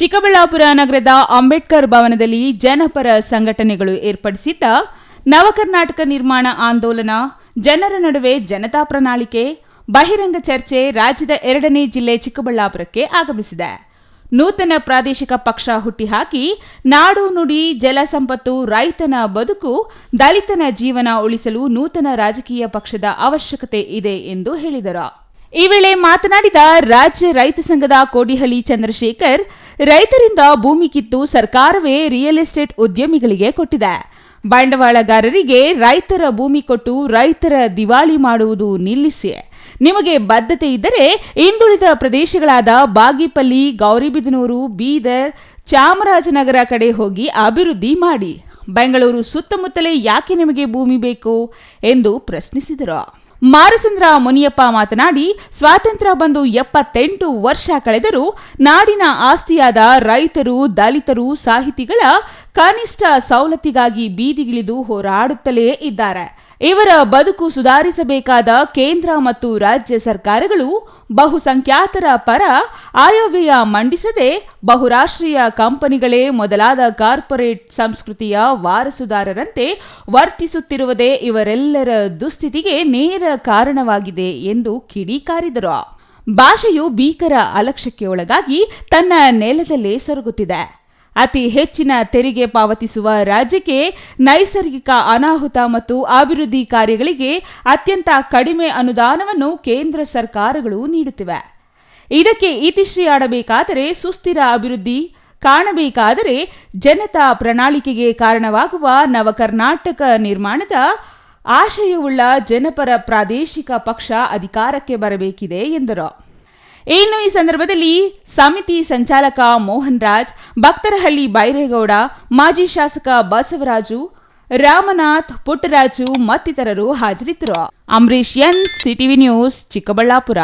ಚಿಕ್ಕಬಳ್ಳಾಪುರ ನಗರದ ಅಂಬೇಡ್ಕರ್ ಭವನದಲ್ಲಿ ಜನಪರ ಸಂಘಟನೆಗಳು ಏರ್ಪಡಿಸಿದ್ದ ನವಕರ್ನಾಟಕ ನಿರ್ಮಾಣ ಆಂದೋಲನ, ಜನರ ನಡುವೆ ಜನತಾ ಪ್ರಣಾಳಿಕೆ, ಬಹಿರಂಗ ಚರ್ಚೆ ರಾಜ್ಯದ 2ನೇ ಜಿಲ್ಲೆ ಚಿಕ್ಕಬಳ್ಳಾಪುರಕ್ಕೆ ಆಗಮಿಸಿದೆ. ನೂತನ ಪ್ರಾದೇಶಿಕ ಪಕ್ಷ ಹುಟ್ಟಿಹಾಕಿ ನಾಡು ನುಡಿ, ಜಲ ಸಂಪತ್ತು, ರೈತನ ಬದುಕು, ದಲಿತನ ಜೀವನ ಉಳಿಸಲು ನೂತನ ರಾಜಕೀಯ ಪಕ್ಷದ ಅವಶ್ಯಕತೆ ಇದೆ ಎಂದು ಹೇಳಿದರು. ಈ ವೇಳೆ ಮಾತನಾಡಿದ ರಾಜ್ಯ ರೈತ ಸಂಘದ ಕೋಡಿಹಳ್ಳಿ ಚಂದ್ರಶೇಖರ್, ರೈತರಿಂದ ಭೂಮಿ ಕಿತ್ತು ಸರ್ಕಾರವೇ ರಿಯಲ್ ಎಸ್ಟೇಟ್ ಉದ್ಯಮಿಗಳಿಗೆ ಕೊಟ್ಟಿದೆ. ಬಂಡವಾಳಗಾರರಿಗೆ ರೈತರ ಭೂಮಿ ಕೊಟ್ಟು ರೈತರ ದಿವಾಳಿ ಮಾಡುವುದು ನಿಲ್ಲಿಸಿ. ನಿಮಗೆ ಬದ್ಧತೆ ಇದ್ದರೆ ಹಿಂದುಳಿದ ಪ್ರದೇಶಗಳಾದ ಬಾಗೇಪಲ್ಲಿ, ಗೌರಿಬಿದನೂರು, ಬೀದರ್, ಚಾಮರಾಜನಗರ ಕಡೆ ಹೋಗಿ ಅಭಿವೃದ್ಧಿ ಮಾಡಿ. ಬೆಂಗಳೂರು ಸುತ್ತಮುತ್ತಲೇ ಯಾಕೆ ನಿಮಗೆ ಭೂಮಿ ಬೇಕು ಎಂದು ಪ್ರಶ್ನಿಸಿದರು. ಮಾರಸಂದ್ರ ಮುನಿಯಪ್ಪ ಮಾತನಾಡಿ, ಸ್ವಾತಂತ್ರ್ಯ ಬಂದು 78 ವರ್ಷ ಕಳೆದರೂ ನಾಡಿನ ಆಸ್ತಿಯಾದ ರೈತರು, ದಲಿತರು, ಸಾಹಿತಿಗಳ ಕನಿಷ್ಠ ಸವಲತ್ತಿಗಾಗಿ ಬೀದಿಗಿಳಿದು ಹೋರಾಡುತ್ತಲೇ ಇದ್ದಾರೆ. ಇವರ ಬದುಕು ಸುಧಾರಿಸಬೇಕಾದ ಕೇಂದ್ರ ಮತ್ತು ರಾಜ್ಯ ಸರ್ಕಾರಗಳು ಬಹುಸಂಖ್ಯಾತರ ಪರ ಆಯವ್ಯಯ ಮಂಡಿಸದೆ ಬಹುರಾಷ್ಟ್ರೀಯ ಕಂಪನಿಗಳೇ ಮೊದಲಾದ ಕಾರ್ಪೊರೇಟ್ ಸಂಸ್ಕೃತಿಯ ವಾರಸುದಾರರಂತೆ ವರ್ತಿಸುತ್ತಿರುವುದೇ ಇವರೆಲ್ಲರ ದುಸ್ಥಿತಿಗೆ ನೇರ ಕಾರಣವಾಗಿದೆ ಎಂದು ಕಿಡಿಕಾರಿದರು. ಭಾಷೆಯು ಭೀಕರ ಅಲಕ್ಷ್ಯಕ್ಕೆ ಒಳಗಾಗಿ ತನ್ನ ನೆಲದಲ್ಲೇ ಸೊರಗುತ್ತಿದೆ. ಅತಿ ಹೆಚ್ಚಿನ ತೆರಿಗೆ ಪಾವತಿಸುವ ರಾಜ್ಯಕ್ಕೆ ನೈಸರ್ಗಿಕ ಅನಾಹುತ ಮತ್ತು ಅಭಿವೃದ್ಧಿ ಕಾರ್ಯಗಳಿಗೆ ಅತ್ಯಂತ ಕಡಿಮೆ ಅನುದಾನವನ್ನು ಕೇಂದ್ರ ಸರ್ಕಾರಗಳು ನೀಡುತ್ತಿವೆ. ಇದಕ್ಕೆ ಇತಿಶ್ರೀ ಆಡಬೇಕಾದರೆ, ಸುಸ್ಥಿರ ಅಭಿವೃದ್ಧಿ ಕಾಣಬೇಕಾದರೆ ಜನತಾ ಪ್ರಣಾಳಿಕೆಗೆ ಕಾರಣವಾಗುವ ನವಕರ್ನಾಟಕ ನಿರ್ಮಾಣದ ಆಶಯವುಳ್ಳ ಜನಪರ ಪ್ರಾದೇಶಿಕ ಪಕ್ಷ ಅಧಿಕಾರಕ್ಕೆ ಬರಬೇಕಿದೆ ಎಂದರು. ಇನ್ನು ಈ ಸಂದರ್ಭದಲ್ಲಿ ಸಮಿತಿ ಸಂಚಾಲಕ ಮೋಹನ್ ರಾಜ್, ಭಕ್ತರಹಳ್ಳಿ ಬೈರೇಗೌಡ, ಮಾಜಿ ಶಾಸಕ ಬಸವರಾಜು, ರಾಮನಾಥ್, ಪುಟ್ಟರಾಜು ಮತ್ತಿತರರು ಹಾಜರಿದ್ದರು. Ambareesh N, CTV news, Chikkaballapur.